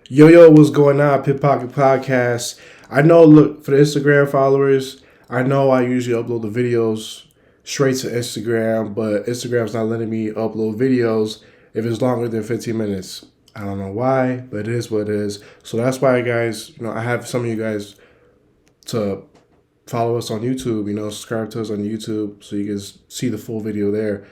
Yo, what's going on, Pit Pocket Podcast? I know, look, for the Instagram followers, I know I usually upload the videos straight to Instagram, but Instagram's not letting me upload videos if it's longer than 15 minutes. I don't know why, but it is what it is. So that's why, guys, I have some of you guys to follow us on YouTube, subscribe to us on YouTube so you can see the full video there.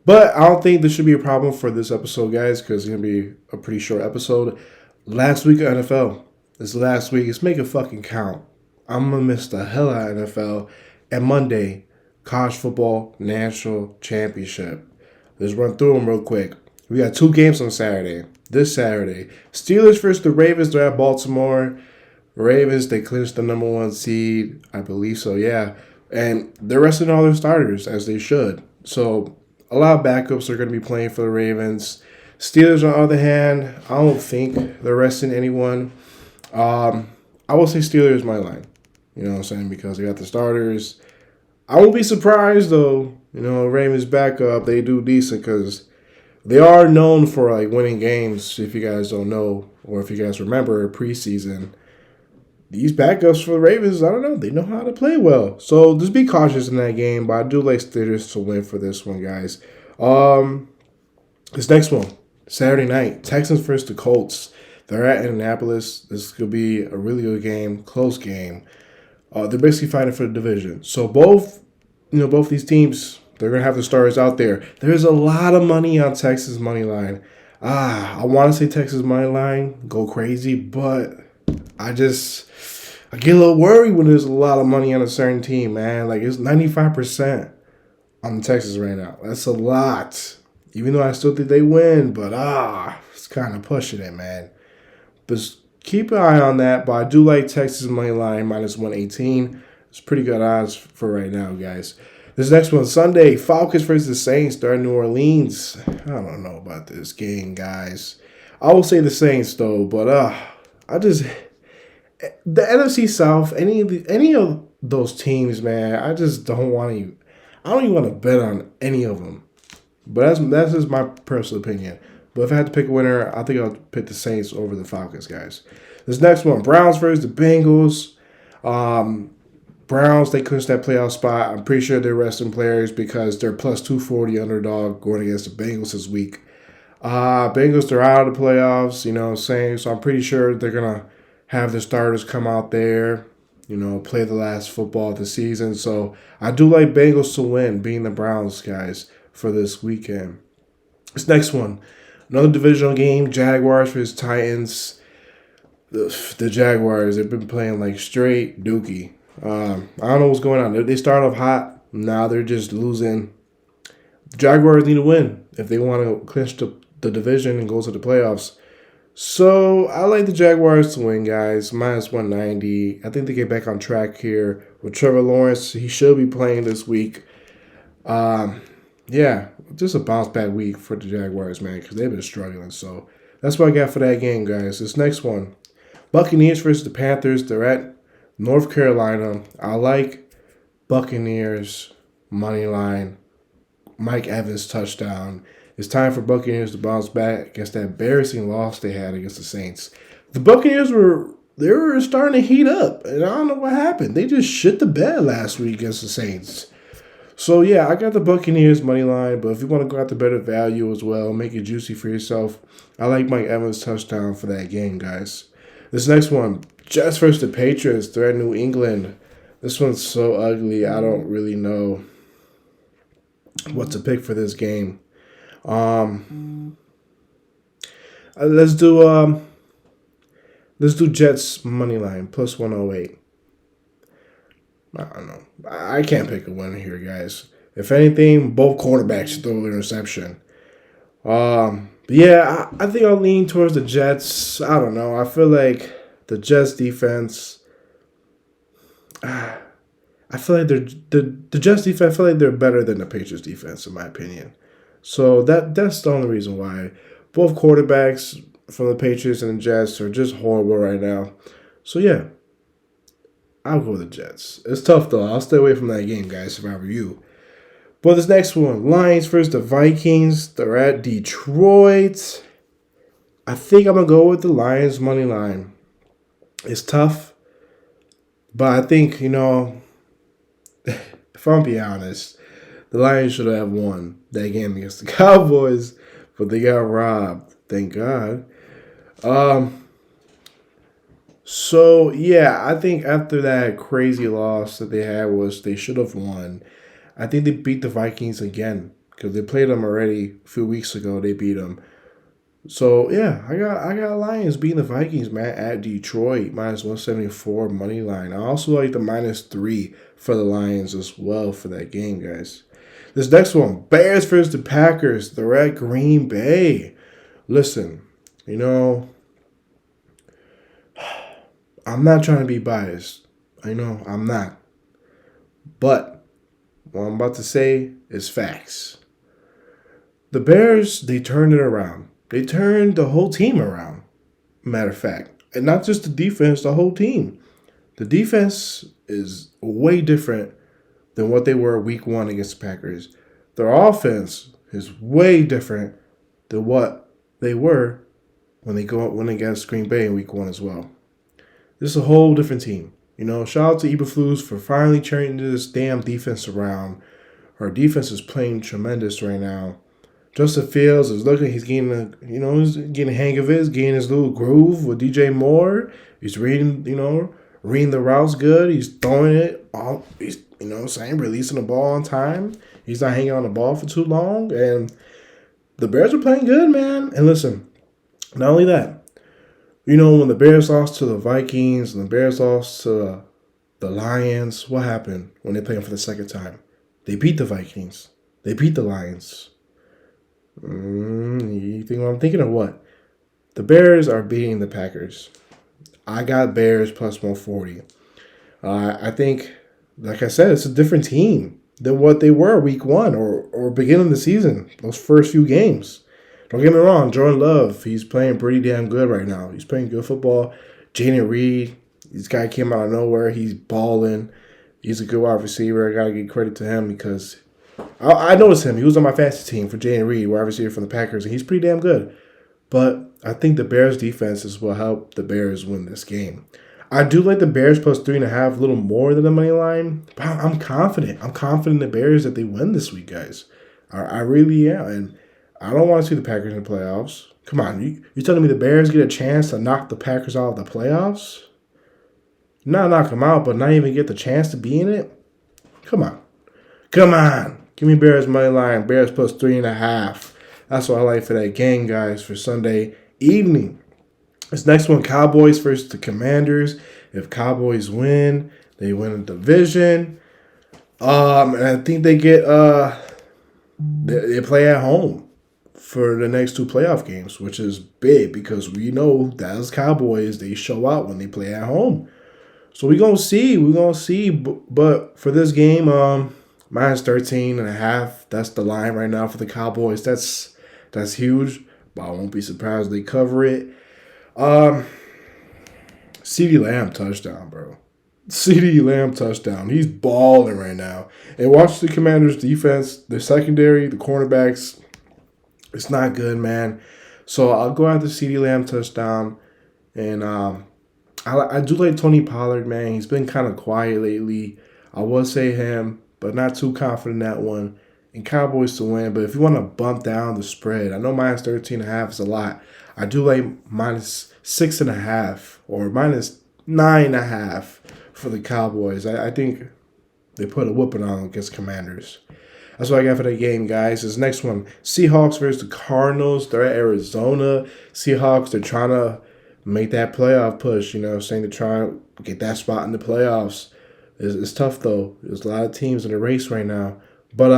But I don't think this should be a problem for this episode, guys, because it's going to be a pretty short episode. Last week of NFL. This last week. Let's make it fucking count. I'm going to miss the hell out of NFL. And Monday, College Football National Championship. Let's run through them real quick. We got 2 games on Saturday. This Saturday. Steelers versus the Ravens. They're at Baltimore. Ravens, they clinched the number 1 seed. I believe so, yeah. And they're resting all their starters, as they should. So, a lot of backups are going to be playing for the Ravens. Steelers, on the other hand, I don't think they're resting anyone. I will say Steelers my line. You know what I'm saying? Because they got the starters. I won't be surprised, though. Ravens backup, they do decent because they are known for winning games, if you guys don't know. Or if you guys remember preseason. These backups for the Ravens, I don't know. They know how to play well. So just be cautious in that game. But I do like Steelers to win for this one, guys. This next one, Saturday night, Texans versus the Colts. They're at Indianapolis. This could be a really good game, close game. They're basically fighting for the division. So both these teams, they're gonna have the stars out there. There's a lot of money on Texas money line. I want to say Texas money line, go crazy, but I get a little worried when there's a lot of money on a certain team, man. It's 95% on the Texans right now. That's a lot. Even though I still think they win, but it's kind of pushing it, man. But keep an eye on that. But I do like Texas money line minus 118. It's pretty good odds for right now, guys. This next one, Sunday, Falcons versus the Saints. They're in New Orleans. I don't know about this game, guys. I will say the Saints though, but the NFC South, any of those teams, man, I just don't want to. I don't even want to bet on any of them. But that's just my personal opinion. But if I had to pick a winner, I think I'll pick the Saints over the Falcons, guys. This next one, Browns versus the Bengals. Browns, they clinched that playoff spot. I'm pretty sure they're resting players because they're plus 240 underdog going against the Bengals this week. Bengals, they're out of the playoffs, you know what I'm saying? So I'm pretty sure they're going to have the starters come out there, play the last football of the season. So I do like Bengals to win, being the Browns, guys, for this weekend. This next one, another divisional game, Jaguars versus Titans. The Jaguars, they've been playing straight dookie. I don't know what's going on. They start off hot. Now they're just losing. The Jaguars need to win if they want to clinch the division and go to the playoffs. So I like the Jaguars to win, guys. Minus 190. I think they get back on track here with Trevor Lawrence. He should be playing this week. Yeah, just a bounce back week for the Jaguars, man, because they've been struggling. So that's what I got for that game, guys. This next one, Buccaneers versus the Panthers. They're at North Carolina. I like Buccaneers money line. Mike Evans touchdown. It's time for Buccaneers to bounce back against that embarrassing loss they had against the Saints. The Buccaneers were starting to heat up, and I don't know what happened. They just shit the bed last week against the Saints. So, yeah, I got the Buccaneers money line, but if you want to go out the better value as well, make it juicy for yourself, I like Mike Evans' touchdown for that game, guys. This next one, Jets versus the Patriots. They're at New England. This one's so ugly, I don't really know what to pick for this game. Let's do Jets money line plus 108. I don't know. I can't pick a winner here, guys. If anything, both quarterbacks throw an interception. Yeah, I think I'll lean towards the Jets. I don't know. I feel like the Jets defense. I feel like the Jets defense. I feel like they're better than the Patriots defense, in my opinion. So that's the only reason why. Both quarterbacks from the Patriots and the Jets are just horrible right now. So yeah, I'll go with the Jets. It's tough though. I'll stay away from that game, guys, if I were you. But this next one, Lions versus the Vikings. They're at Detroit. I think I'm gonna go with the Lions money line. It's tough, but I think if I'm being honest, the Lions should have won that game against the Cowboys, but they got robbed. Thank God. Um, so yeah, I think after that crazy loss that they had was they should have won. I think they beat the Vikings again because they played them already a few weeks ago. They beat them. So yeah, I got Lions beating the Vikings, man, at Detroit -174 money line. I also like the -3 for the Lions as well for that game, guys. This next one, Bears versus the Packers. They're at Green Bay. Listen, you know, I'm not trying to be biased. I know I'm not. But what I'm about to say is facts. The Bears, they turned it around. They turned the whole team around, matter of fact. And not just the defense, the whole team. The defense is way different than what they were week one against the Packers. Their offense is way different than what they were when they go win against Green Bay in week one as well. This is a whole different team. Shout out to Eberflus for finally turning this damn defense around. Our defense is playing tremendous right now. Justin Fields is looking. He's getting he's getting a hang of it. He's getting his little groove with DJ Moore. He's reading the routes good. He's throwing it all. He's releasing the ball on time. He's not hanging on the ball for too long. And the Bears are playing good, man. And listen, not only that, when the Bears lost to the Vikings and the Bears lost to the Lions, what happened when they played them for the second time? They beat the Vikings. They beat the Lions. You think what I'm thinking or what? The Bears are beating the Packers. I got Bears +140. I think, like I said, it's a different team than what they were week one or beginning of the season, those first few games. Don't get me wrong, Jordan Love, he's playing pretty damn good right now. He's playing good football. Jaden Reed, this guy came out of nowhere. He's balling. He's a good wide receiver. I got to give credit to him because I noticed him. He was on my fantasy team for Jaden Reed, wide receiver from the Packers, and he's pretty damn good. But I think the Bears' defenses will help the Bears win this game. I do like the Bears +3.5, a little more than the money line. But I'm confident. I'm confident in the Bears that they win this week, guys. I really am. And I don't want to see the Packers in the playoffs. Come on, you're telling me the Bears get a chance to knock the Packers out of the playoffs? Not knock them out, but not even get the chance to be in it? Come on. Come on. Give me Bears money line. Bears +3.5. That's what I like for that game, guys, for Sunday evening. This next one, Cowboys versus the Commanders. If Cowboys win, they win the division. And I think they get they play at home for the next two playoff games, which is big because we know Dallas Cowboys, they show out when they play at home. So we're going to see. We're going to see. But for this game, -13.5. That's the line right now for the Cowboys. That's huge. But I won't be surprised if they cover it. CeeDee Lamb touchdown, bro. CeeDee Lamb touchdown. He's balling right now. And watch the Commanders' defense. The secondary, the cornerbacks, it's not good, man. So I'll go after CeeDee Lamb touchdown. And I do like Tony Pollard, man. He's been kind of quiet lately. I will say him, but not too confident in that one. And Cowboys to win. But if you want to bump down the spread, I know -13.5 is a lot. I do like -6.5 or -9.5 for the Cowboys. I think they put a whooping on against Commanders. That's what I got for that game, guys. This next one, Seahawks versus the Cardinals. They're at Arizona. Seahawks, they're trying to make that playoff push. They're trying to get that spot in the playoffs. It's tough, though. There's a lot of teams in the race right now. But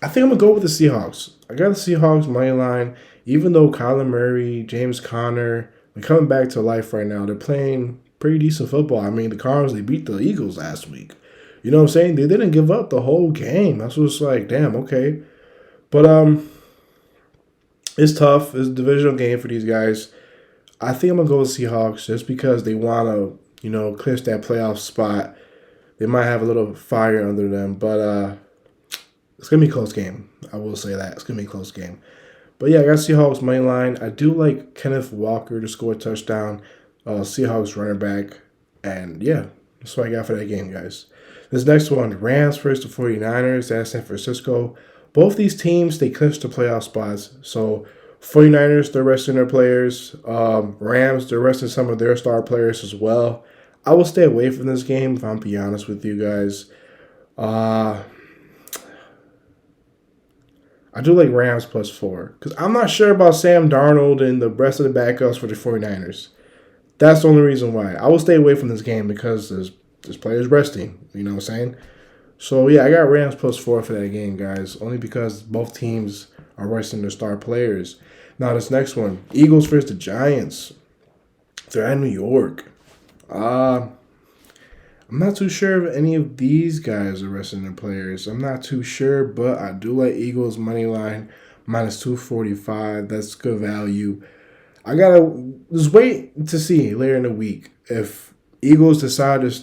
I think I'm going to go with the Seahawks. I got the Seahawks money line. Even though Kyler Murray, James Conner, they're coming back to life right now. They're playing pretty decent football. I mean, the Cardinals, they beat the Eagles last week. You know what I'm saying? They didn't give up the whole game. That's what's like, damn, okay. But it's tough. It's a divisional game for these guys. I think I'm going to go with Seahawks just because they want to, clinch that playoff spot. They might have a little fire under them. But it's going to be a close game. I will say that. It's going to be a close game. But yeah, I got Seahawks money line. I do like Kenneth Walker to score a touchdown. Seahawks running back. And yeah, that's what I got for that game, guys. This next one, Rams versus the 49ers at San Francisco. Both these teams, they clinched the playoff spots. So 49ers, they're resting their players. Rams, they're resting some of their star players as well. I will stay away from this game if I'm being honest with you guys. I do like Rams +4 because I'm not sure about Sam Darnold and the rest of the backups for the 49ers. That's the only reason why. I will stay away from this game because there's players resting. You know what I'm saying? So, yeah, I got Rams +4 for that game, guys, only because both teams are resting their star players. Now, this next one, Eagles versus the Giants. They're at New York. I'm not too sure if any of these guys are resting their players. I'm not too sure, but I do like Eagles money line -245. That's good value. I gotta just wait to see later in the week if Eagles decide to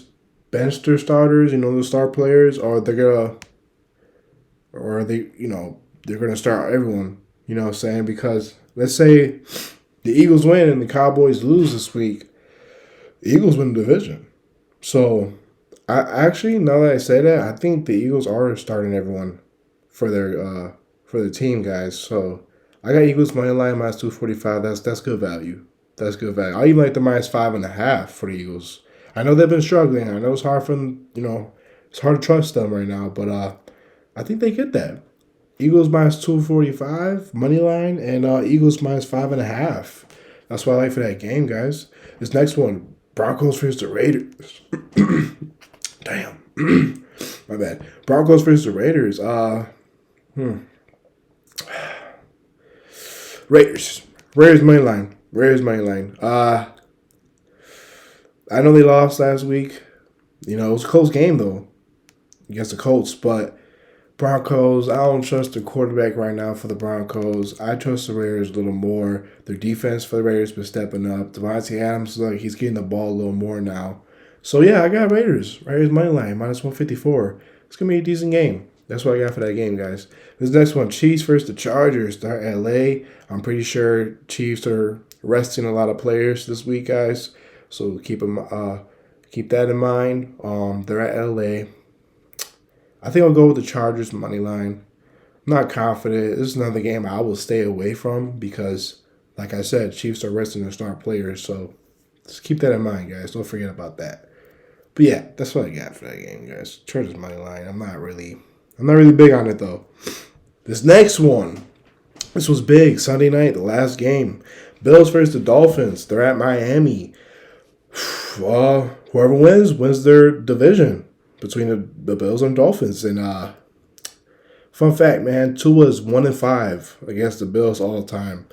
bench their starters, the star players, or they're gonna start everyone. You know what I'm saying? Because let's say the Eagles win and the Cowboys lose this week, the Eagles win the division. So, I actually, now that I say that, I think the Eagles are starting everyone for their team, guys. So, I got Eagles money line -245. That's good value. That's good value. I even like the -5.5 for the Eagles. I know they've been struggling. I know it's hard for them. It's hard to trust them right now. But I think they get that. Eagles -245 money line and Eagles -5.5. That's what I like for that game, guys. This next one. Broncos versus the Raiders. Damn. My bad. Broncos versus the Raiders. Raiders. Raiders money line. Raiders money line. I know they lost last week. It was a close game, though, against the Colts. But Broncos, I don't trust the quarterback right now for the Broncos. I trust the Raiders a little more. Their defense for the Raiders been stepping up. Davante Adams, he's getting the ball a little more now. So, yeah, I got Raiders. Raiders money line, -154. It's going to be a decent game. That's what I got for that game, guys. This next one, Chiefs versus the Chargers. They're at LA. I'm pretty sure Chiefs are resting a lot of players this week, guys. So keep that in mind. They're at LA. I think I'll go with the Chargers money line. I'm not confident. This is another game I will stay away from because, like I said, Chiefs are resting their star players. So just keep that in mind, guys. Don't forget about that. But yeah, that's what I got for that game, guys. Chargers money line. I'm not really big on it though. This next one, this was big. Sunday night, the last game. Bills versus the Dolphins. They're at Miami. Whoever wins their division between the Bills and Dolphins. And fun fact, man, Tua's 1-5 against the Bills all the time.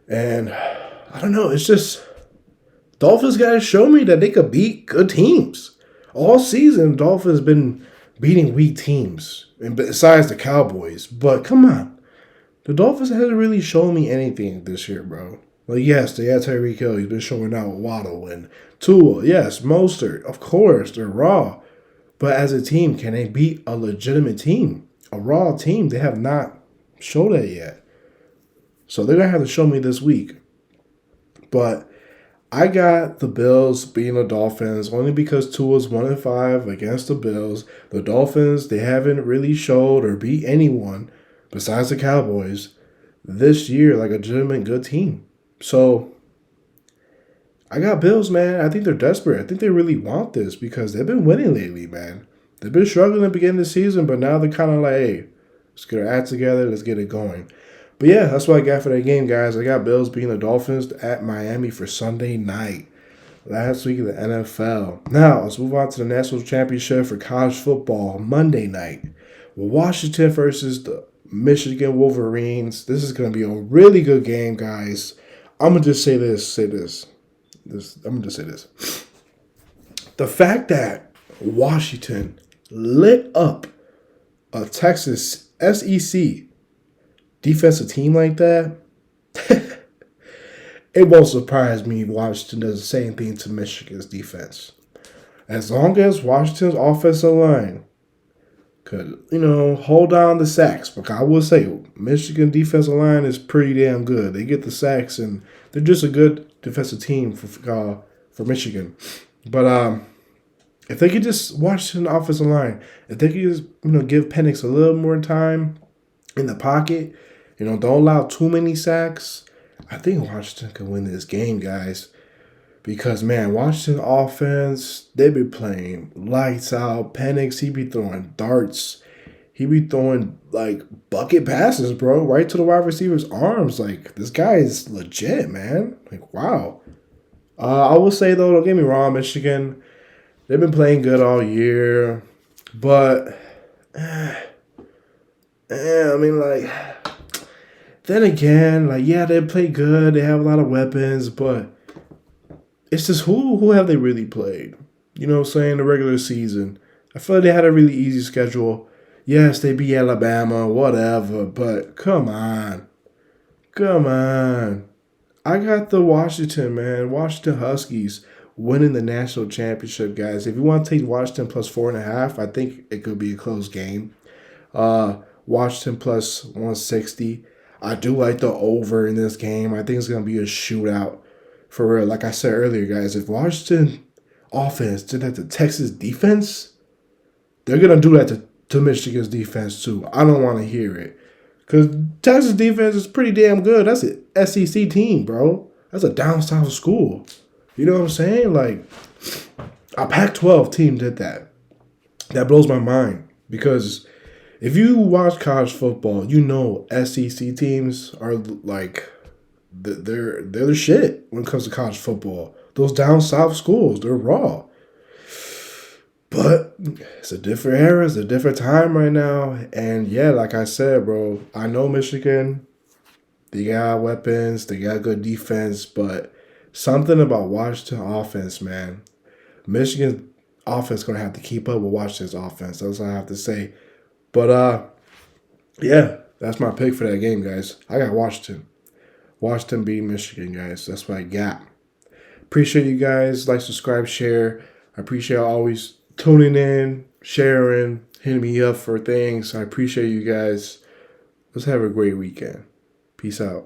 And I don't know, it's just Dolphins gotta show me that they could beat good teams. All season, Dolphins been beating weak teams, and besides the Cowboys. But come on, the Dolphins hasn't really shown me anything this year, bro. Like, yes, they had Tyreek Hill. He's been showing out with Waddle and Tua. Yes, Mostert. Of course, they're raw. But as a team, can they beat a legitimate team? A raw team? They have not showed that yet. So they're going to have to show me this week. But I got the Bills beating the Dolphins only because Tua's 1-5 against the Bills. The Dolphins, they haven't really showed or beat anyone besides the Cowboys this year like a legitimate good team. So I got Bills, man. I think they're desperate. I think they really want this because they've been winning lately, man. They've been struggling at the beginning of the season, but now they're kind of like, hey, let's get our act together. Let's get it going. But yeah, that's what I got for that game, guys. I got Bills beating the Dolphins at Miami for Sunday night. Last week of the NFL. Now, let's move on to the National Championship for college football Monday night. Washington versus the Michigan Wolverines. This is going to be a really good game, guys. I'm going to just say this. I'm going to just say this. The fact that Washington lit up a Texas SEC defensive team like that, it won't surprise me if Washington does the same thing to Michigan's defense. As long as Washington's offensive line could, hold down the sacks. But I will say, Michigan defensive line is pretty damn good. They get the sacks, and they're just a good defensive team for Michigan. But if they could just watch the offensive line, if they could just give Penix a little more time in the pocket, don't allow too many sacks, I think Washington could win this game, guys. Because, man, Washington offense, they be playing lights out. Penix, he be throwing darts. He be throwing, like, bucket passes, bro, right to the wide receiver's arms. Like, this guy is legit, man. Like, wow. I will say, though, don't get me wrong, Michigan, they've been playing good all year. But, I mean, like, then again, like, yeah, they play good. They have a lot of weapons, but it's just who have they really played? You know what I'm saying? The regular season. I feel like they had a really easy schedule. Yes, they beat Alabama, whatever, but come on. Come on. I got the Washington, man. Washington Huskies winning the national championship, guys. If you want to take Washington plus 4.5, I think it could be a close game. Washington plus 160. I do like the over in this game. I think it's going to be a shootout. For real, like I said earlier, guys, if Washington offense did that to Texas defense, they're going to do that to Michigan's defense too. I don't want to hear it. Because Texas defense is pretty damn good. That's an SEC team, bro. That's a down south school. You know what I'm saying? Like, a Pac-12 team did that. That blows my mind. Because if you watch college football, SEC teams are like... They're the shit when it comes to college football. Those down south schools, they're raw. But it's a different era. It's a different time right now. And yeah, like I said, bro, I know Michigan, they got weapons, they got good defense, but something about Washington offense, man. Michigan's offense going to have to keep up with Washington's offense. That's what I have to say. But yeah, that's my pick for that game, guys. I got Washington. Washington beating Michigan, guys. That's what I got. Appreciate you guys. Like, subscribe, share. I appreciate always tuning in, sharing, hitting me up for things. I appreciate you guys. Let's have a great weekend. Peace out.